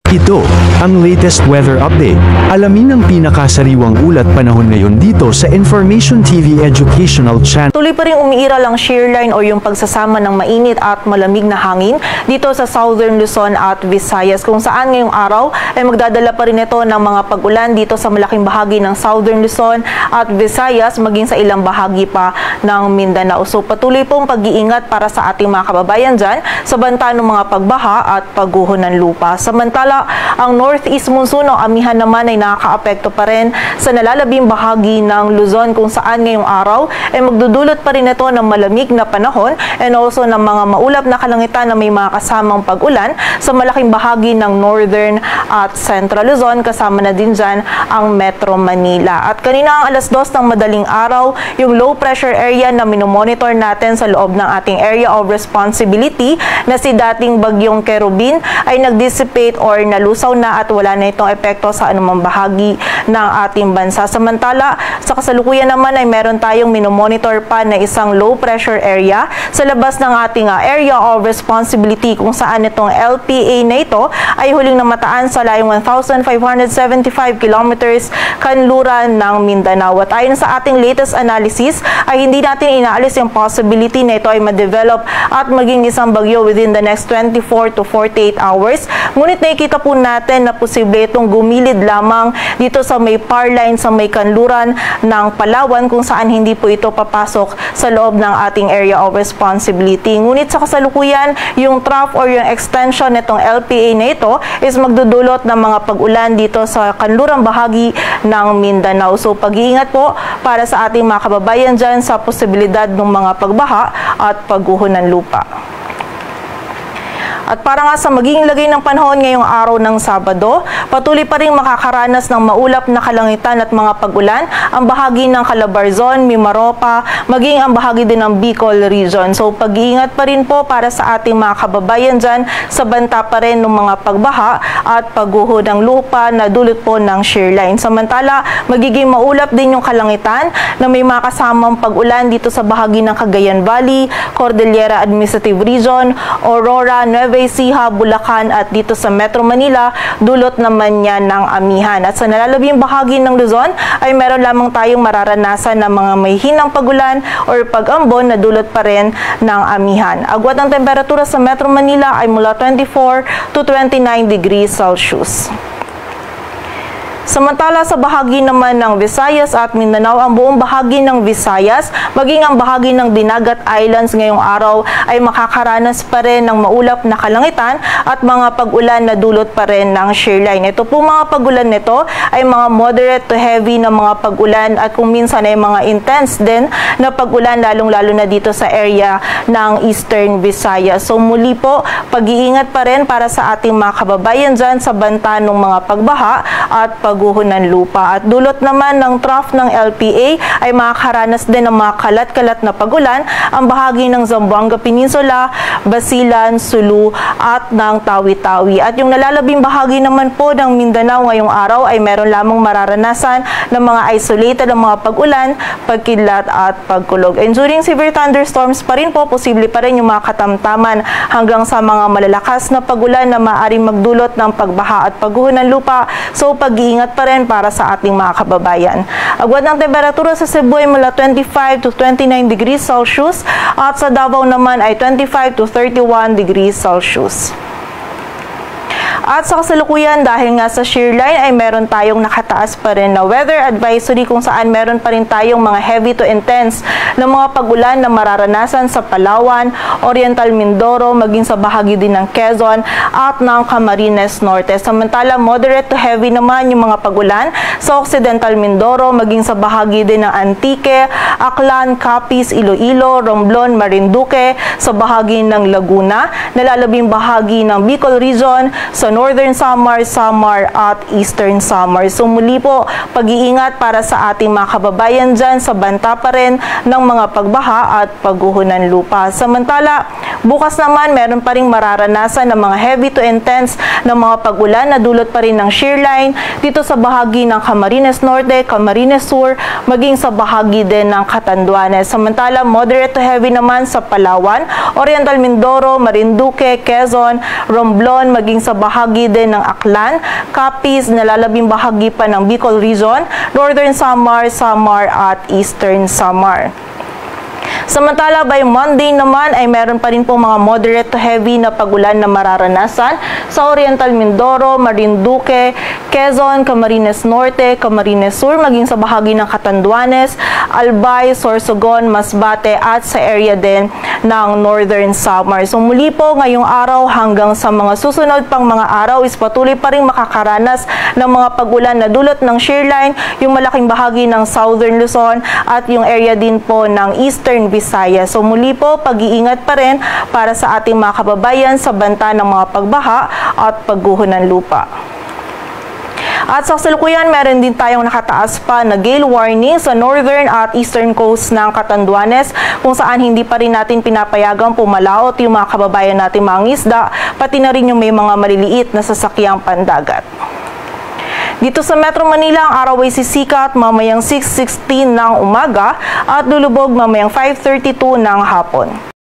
Ito ang latest weather update. Alamin ang pinakasariwang ulat panahon ngayon dito sa Information TV Educational Channel. Tuloy pa rin umiiral ang shear line o yung pagsasama ng mainit at malamig na hangin dito sa Southern Luzon at Visayas, kung saan ngayong araw ay magdadala pa rin ito ng mga pag-ulan dito sa malaking bahagi ng Southern Luzon at Visayas, maging sa ilang bahagi pa ng Mindanao. So patuloy pong pag-iingat para sa ating mga kababayan dyan sa banta ng mga pagbaha at pagguho ng lupa. Samantala, ang northeast monsoon o amihan naman ay nakakaapekto pa rin sa nalalabing bahagi ng Luzon, kung saan ngayong araw ay magdudulot pa rin ito ng malamig na panahon and also ng mga maulap na kalangitan na may mga kasamang pag-ulan sa malaking bahagi ng northern at central Luzon, kasama na din dyan ang Metro Manila. At kanina ang alas 2 ng madaling araw, yung low pressure area na minomonitor natin sa loob ng ating area of responsibility na si dating bagyong Kerubin ay nag-dissipate or nalusaw na at wala na itong epekto sa anumang bahagi ng ating bansa. Samantala, sa kasalukuyan naman ay meron tayong minomonitor pa na isang low pressure area sa labas ng ating area of responsibility, kung saan itong LPA na ito ay huling namataan sa layong 1,575 kilometers kanluran ng Mindanao. At ayon sa ating latest analysis ay hindi natin inaalis yung possibility na ito ay ma-develop at maging isang bagyo within the next 24 to 48 hours. Ngunit nakikita po natin na posible itong gumilid lamang dito sa may power line sa may kanluran ng Palawan, kung saan hindi po ito papasok sa loob ng ating area of responsibility. Ngunit sa kasalukuyan, yung trough or yung extension nitong LPA na ito is magdudulot ng mga pag-ulan dito sa kanlurang bahagi ng Mindanao. So pag-iingat po para sa ating mga kababayan dyan sa posibilidad ng mga pagbaha at pagguho ng lupa. At para nga sa magiging lagay ng panahon ngayong araw ng Sabado, patuloy pa rin makakaranas ng maulap na kalangitan at mga pag-ulan ang bahagi ng Calabarzon, Mimaropa, maging ang bahagi din ng Bicol region. So pag-iingat pa rin po para sa ating mga kababayan dyan sa banta pa rin ng mga pagbaha at pagguho ng lupa na dulot po ng shear line. Samantala, magiging maulap din yung kalangitan na may mga kasamang pag-ulan dito sa bahagi ng Cagayan Valley, Cordillera Administrative Region, Aurora, Nueva Ecija, Bulacan at dito sa Metro Manila, dulot naman yan ng amihan. At sa nalalabing bahagi ng Luzon ay meron lamang tayong mararanasan ng mga may hinang pagulan or pag-ambon na dulot pa rin ng amihan. Agwat ng temperatura sa Metro Manila ay mula 24 to 29 degrees Celsius. Samantala sa bahagi naman ng Visayas at Mindanao, ang buong bahagi ng Visayas, maging ang bahagi ng Dinagat Islands ngayong araw ay makakaranas pa rin ng maulap na kalangitan at mga pag-ulan na dulot pa rin ng shear line. Ito po mga pag-ulan nito ay mga moderate to heavy na mga pag-ulan at kung minsan ay mga intense din na pag-ulan, lalong-lalo na dito sa area ng Eastern Visayas. So muli po, pag-iingat pa rin para sa ating mga kababayan dyan sa banta ng mga pagbaha at pagguho ng lupa. At dulot naman ng trough ng LPA ay makakaranas din ng mga kalat-kalat na pag-ulan ang bahagi ng Zamboanga Peninsula, Basilan, Sulu at ng Tawi-Tawi. At yung nalalabing bahagi naman po ng Mindanao ngayong araw ay meron lamang mararanasan ng mga isolated na mga pag-ulan, pagkidlat at pagkulog. And during severe thunderstorms pa rin po, posible pa rin yung mga katamtaman hanggang sa mga malalakas na pag-ulan na maaaring magdulot ng pagbaha at pagguho ng lupa. So pag-iingat pa rin para sa ating mga kababayan. Agwat ng temperatura sa Cebu ay mula 25 to 29 degrees Celsius at sa Davao naman ay 25 to 31 degrees Celsius. At sa kasalukuyan, dahil nga sa shear line ay meron tayong nakataas pa rin na weather advisory, kung saan meron pa rin tayong mga heavy to intense na mga pag-ulan na mararanasan sa Palawan, Oriental Mindoro, maging sa bahagi din ng Quezon at ng Camarines Norte. Samantala, moderate to heavy naman yung mga pag-ulan sa Occidental Mindoro, maging sa bahagi din ng Antique, Aklan, Capiz, Iloilo, Romblon, Marinduque, sa bahagi ng Laguna, nalalabing bahagi ng Bicol region, sa Northern Samar, Samar at Eastern Samar. So muli po, pag-iingat para sa ating mga kababayan dyan sa banta pa rin ng mga pagbaha at pagguho ng lupa. Samantala, bukas naman meron pa rin mararanasan ng mga heavy to intense na mga pag-ulan na dulot pa rin ng shear line dito sa bahagi ng Camarines Norte, Camarines Sur, maging sa bahagi din ng Catanduanes. Samantala, moderate to heavy naman sa Palawan, Oriental Mindoro, Marinduque, Quezon, Romblon, maging sa bahagi bahagi din ng Aklan, Capiz, nalalabing bahagi pa ng Bicol Region, Northern Samar, Samar at Eastern Samar. Samantala, by Monday naman ay meron pa rin pong mga moderate to heavy na pagulan na mararanasan sa Oriental Mindoro, Marinduque, Quezon, Camarines Norte, Camarines Sur, maging sa bahagi ng Catanduanes, Albay, Sorsogon, Masbate at sa area din ng Northern Samar. So muli po ngayong araw hanggang sa mga susunod pang mga araw is patuloy pa rin makakaranas ng mga pagulan na dulot ng shearline, yung malaking bahagi ng Southern Luzon at yung area din po ng Eastern Visayas. So muli po, pag-iingat pa rin para sa ating mga kababayan sa banta ng mga pagbaha at pagguho ng lupa. At sa kasalukuyan, meron din tayong nakataas pa na gale warning sa northern at eastern coast ng Catanduanes kung saan hindi pa rin natin pinapayagang pumalaot yung mga kababayan natin mga isda, pati na rin yung may mga maliliit na sasakyang pandagat. Dito sa Metro Manila, ang araw ay sisikat mamayang 6:16 ng umaga at lulubog mamayang 5:32 ng hapon.